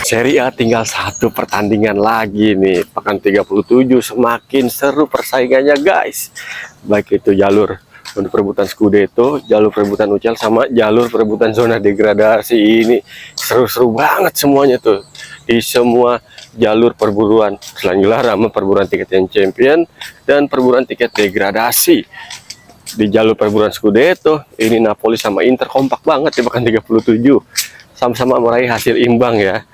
Serie A tinggal satu pertandingan lagi nih. Pekan 37 semakin seru persaingannya guys. Baik itu jalur untuk perebutan Scudetto, jalur perebutan UCL, sama jalur perebutan zona degradasi. Ini seru-seru banget semuanya tuh. Di semua jalur perburuan. Selain gelar sama perburuan tiket yang champion dan perburuan tiket degradasi. Di jalur perburuan Scudetto, ini Napoli sama Inter kompak banget di pekan 37. Sama-sama meraih hasil imbang ya.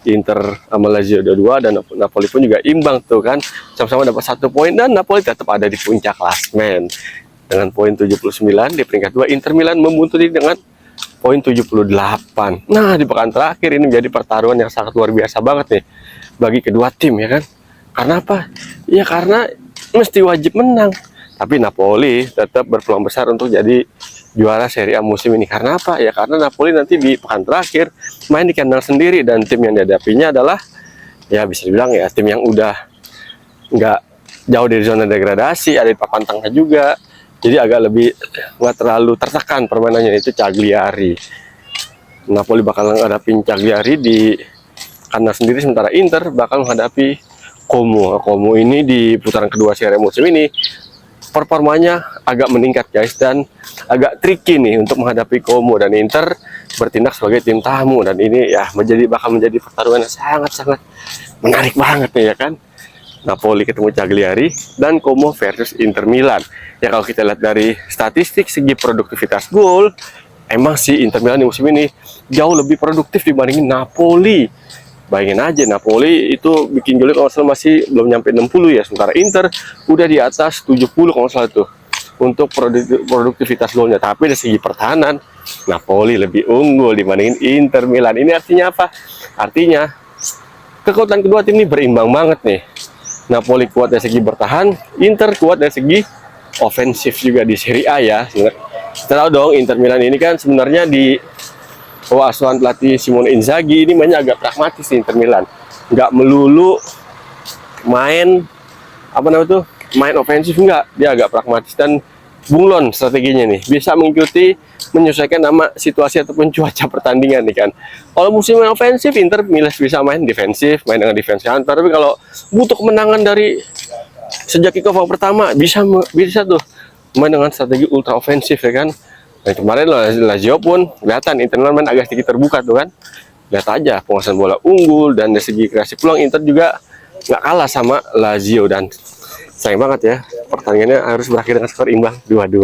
Inter sama Lazio 2-2 dan Napoli pun juga imbang tuh kan, sama-sama dapat 1 poin dan Napoli tetap ada di puncak klasmen dengan poin 79. Di peringkat 2 Inter Milan membuntuti dengan poin 78. Nah, di pekan terakhir ini menjadi pertaruhan yang sangat luar biasa banget nih bagi kedua tim ya kan. Karena apa? Ya karena mesti wajib menang. Tapi Napoli tetap berpeluang besar untuk jadi juara Serie A musim ini. Karena apa? Ya karena Napoli nanti di pekan terakhir main di kandang sendiri dan tim yang dihadapinya adalah ya bisa dibilang ya tim yang udah nggak jauh dari zona degradasi, ada di papan tengah juga. Jadi agak lebih nggak terlalu tertekan permainannya, itu Cagliari. Napoli bakal menghadapi Cagliari di kandang sendiri, sementara Inter bakal menghadapi Como. Como ini di putaran kedua Serie A musim ini performanya agak meningkat guys, dan agak tricky nih untuk menghadapi Como, dan Inter bertindak sebagai tim tamu, dan ini ya bakal menjadi pertarungan yang sangat-sangat menarik banget nih ya kan. Napoli ketemu Cagliari dan Como versus Inter Milan. Ya kalau kita lihat dari statistik segi produktivitas gol, emang sih Inter Milan di musim ini jauh lebih produktif dibandingin Napoli. Bayangin aja, Napoli itu bikin golnya kalau salah masih belum nyampe 60 ya, sementara Inter udah di atas 70 kalau salah tuh untuk produktivitas golnya. Tapi dari segi pertahanan Napoli lebih unggul dibandingin Inter Milan. Ini artinya apa? Artinya kekuatan kedua tim ini berimbang banget nih. Napoli kuat dari segi bertahan, Inter kuat dari segi ofensif juga di Serie A ya. Setelah dong, Inter Milan ini kan sebenarnya di asuhan pelatih Simone Inzaghi ini mainnya agak pragmatis di Inter Milan, nggak melulu main main ofensif, enggak, dia agak pragmatis dan bunglon strateginya nih, bisa mengikuti menyesuaikan nama situasi ataupun cuaca pertandingan nih kan. Kalau musim main ofensif, Inter Milan bisa main defensif, main dengan defense counter, tapi kalau butuh kemenangan dari sejak kick off pertama bisa tuh main dengan strategi ultra ofensif ya kan. Nah, kemarin Lazio pun kelihatan Inter main agak sedikit terbuka tuh kan. Lihat aja penguasaan bola unggul, dan dari segi kreasi peluang Inter juga nggak kalah sama Lazio, dan sayang banget ya pertandingannya harus berakhir dengan skor imbang 2-2.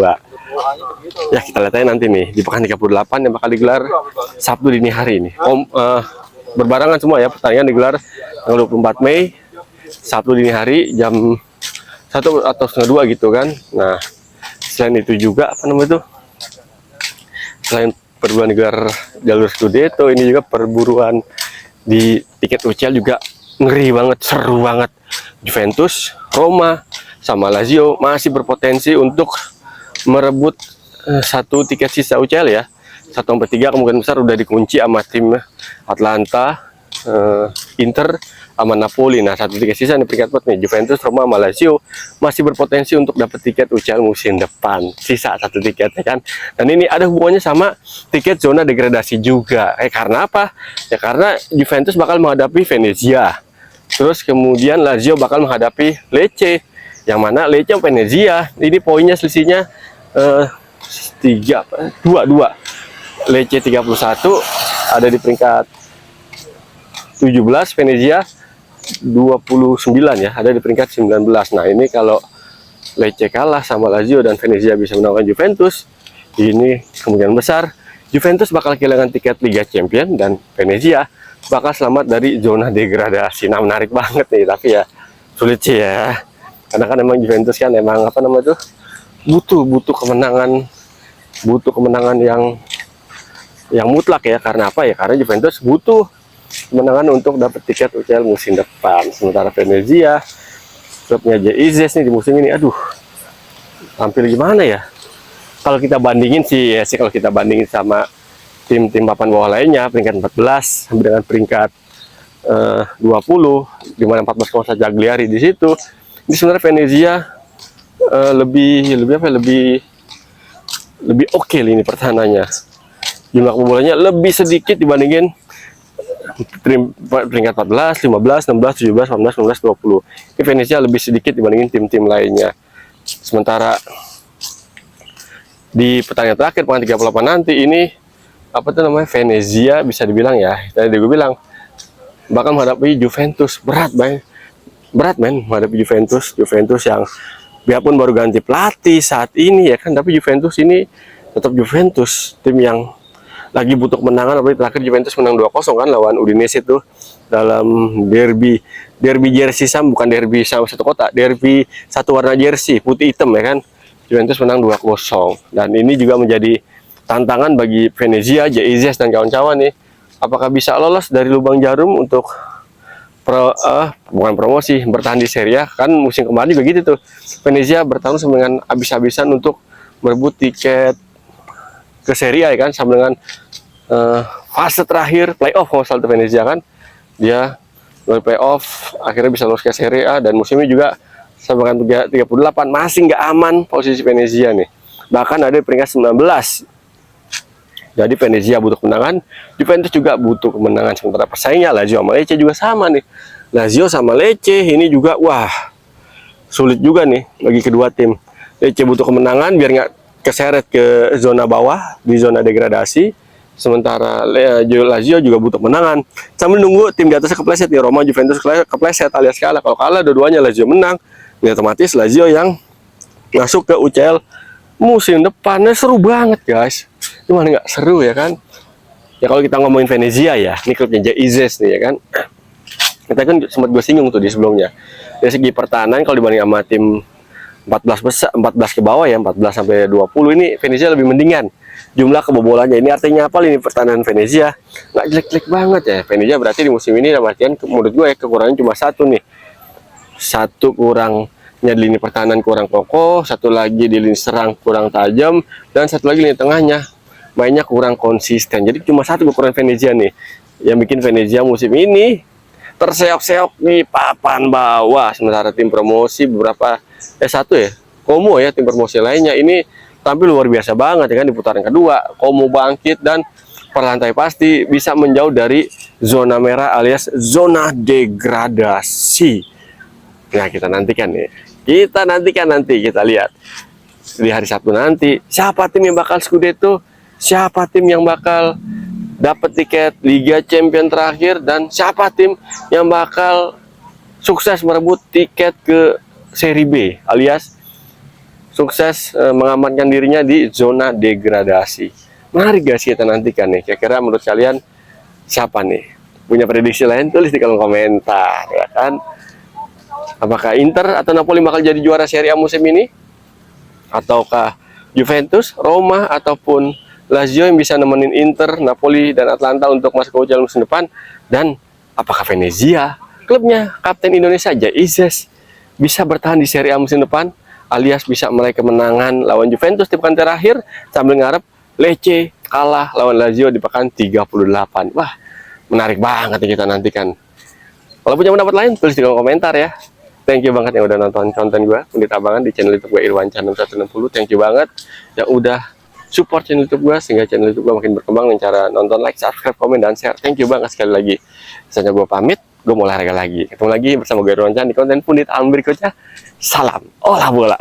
Ya kita lihat aja nanti nih di pekan 38 yang bakal digelar Sabtu dini hari ini. Berbarengan semua ya, pertandingan digelar tanggal 24 Mei Sabtu dini hari jam 1 atau setengah 2 gitu kan. Nah, selain itu juga selain perburuan digelar jalur Scudetto, ini juga perburuan di tiket UCL juga ngeri banget, seru banget. Juventus, Roma, sama Lazio masih berpotensi untuk merebut satu tiket sisa UCL ya. 1/3 kemungkinan besar udah dikunci sama tim Atlanta, Inter sama Napoli. Nah, satu tiket sisa nih peringkat 4 nih, Juventus, Roma sama Lazio masih berpotensi untuk dapat tiket UCL musim depan. Sisa satu tiket ya kan. Dan ini ada hubungannya sama tiket zona degradasi juga. Karena apa? Ya karena Juventus bakal menghadapi Venezia. Terus kemudian Lazio bakal menghadapi Lecce. Yang mana Lecce sama Venezia ini poinnya selisihnya 2-2. Lecce 31 ada di peringkat 17, Venezia 29 ya, ada di peringkat 19. Nah, ini kalau Lecce kalah sama Lazio dan Venezia bisa menangkan Juventus, ini kemungkinan besar Juventus bakal kehilangan tiket Liga Champions dan Venezia bakal selamat dari zona degradasi. Nah, menarik banget nih, tapi ya sulit sih ya. Karena kan emang Juventus kan emang butuh kemenangan yang mutlak ya. Karena apa ya? Karena Juventus butuh kemenangan untuk dapat tiket UCL musim depan. Sementara Venezia, klubnya Izes nih di musim ini, aduh, tampil gimana ya? Kalau kita bandingin kalau kita bandingin sama tim-tim papan bawah lainnya, peringkat 14 sampai dengan peringkat 20, di mana 14 kalau saja Cagliari di situ. Ini sebenarnya Venezia lebih oke ini pertahanannya. Jumlah kebobolannya lebih sedikit dibandingin peringkat 14, 15, 16, 17, 18, 19, 20. Ini Venezia lebih sedikit dibandingin tim-tim lainnya. Sementara di pertandingan terakhir pekan 38 nanti ini apa tuh namanya, Venezia bisa dibilang ya, tadi gue bilang bakal menghadapi Juventus. Berat men menghadapi Juventus yang biarpun baru ganti pelatih saat ini ya kan, tapi Juventus ini tetap Juventus, tim yang lagi butuh kemenangan. Apalagi terakhir Juventus menang 2-0 kan lawan Udinese itu dalam derby jersey sama, bukan derby sama satu kota, derby satu warna jersey putih hitam ya kan. Juventus menang 2-0, dan ini juga menjadi tantangan bagi Venezia, Jaizes dan kawan-kawan nih. Apakah bisa lolos dari lubang jarum untuk bukan promosi, bertahan di Serie A? Kan musim kemarin begitu tuh, Venezia bertarung dengan habis-habisan untuk merebut tiket ke Serie A ya kan, sama dengan fase terakhir playoff kalau salah Venezia kan, dia dari playoff akhirnya bisa lolos ke Serie A. Dan musim ini juga sampai 38 masih nggak aman posisi Venezia nih, bahkan ada di peringkat 19. Jadi Venezia butuh kemenangan, Juventus juga butuh kemenangan. Sementara pesaingnya Lazio sama Lecce juga sama nih. Lazio sama Lecce ini juga wah sulit juga nih bagi kedua tim. Lecce butuh kemenangan biar nggak keseret ke zona bawah, di zona degradasi. Sementara Lazio juga butuh kemenangan. Sambil nunggu tim di atasnya kepleset nih, Roma, Juventus kepleset alias kalah. Kalau kalah dua-duanya Lazio menang, ini otomatis Lazio yang masuk ke UCL musim depannya. Seru banget guys, gimana nggak seru ya kan. Ya kalau kita ngomongin Venezia ya, ini klubnya Jaizes nih ya kan. Kita kan sempat gue singgung tuh di sebelumnya, dari segi pertahanan kalau dibanding sama tim 14 ke bawah ya, 14 sampai 20, ini Venezia lebih mendingan jumlah kebobolannya. Ini artinya apa? Ini pertahanan Venezia nggak jelek-jelek banget ya. Venezia berarti di musim ini dalam artian menurut gue ya, kekurangannya cuma satu nih. Satu kurangnya di lini pertahanan kurang kokoh, satu lagi di lini serang kurang tajam, dan satu lagi lini tengahnya mainnya kurang konsisten. Jadi cuma satu kekurangan Venezia nih yang bikin Venezia musim ini terseok-seok di papan bawah. Sementara tim promosi beberapa satu ya, Como ya, tim promosi lainnya ini tampil luar biasa banget ya kan di putaran kedua. Como bangkit dan perlantai pasti bisa menjauh dari zona merah alias zona degradasi. Nah, kita nantikan nih. Kita lihat di hari Sabtu nanti siapa tim yang bakal Scudetto, siapa tim yang bakal dapat tiket Liga Champions terakhir, dan siapa tim yang bakal sukses merebut tiket ke Serie B alias sukses mengamankan dirinya di zona degradasi. Menarik guys, kita nantikan nih. Kira-kira menurut kalian siapa nih? Punya prediksi lain? Tulis di kolom komentar ya kan. Apakah Inter atau Napoli bakal jadi juara Serie A musim ini? Ataukah Juventus, Roma, ataupun Lazio yang bisa nemenin Inter, Napoli, dan Atlanta untuk masuk ke UCL musim depan? Dan apakah Venezia, klubnya Kapten Indonesia Jaizes, bisa bertahan di Serie A musim depan alias bisa meraih kemenangan lawan Juventus di pekan terakhir sambil ngarep Lecce kalah lawan Lazio di pekan 38. Wah, menarik banget nih, kita nantikan. Kalau punya pendapat lain tulis di kolom komentar ya. Thank you banget yang udah nonton konten gue Undit Abangan di channel YouTube gue Irwan Channel 160. Thank you banget yang udah support channel YouTube gue sehingga channel YouTube gue makin berkembang dengan cara nonton, like, subscribe, komen, dan share. Thank you banget sekali lagi. Misalnya gue pamit, gue mau olahraga lagi. Ketemu lagi bersama gue Irwan Channel di konten Undit Abangan berikutnya. Salam olah bola.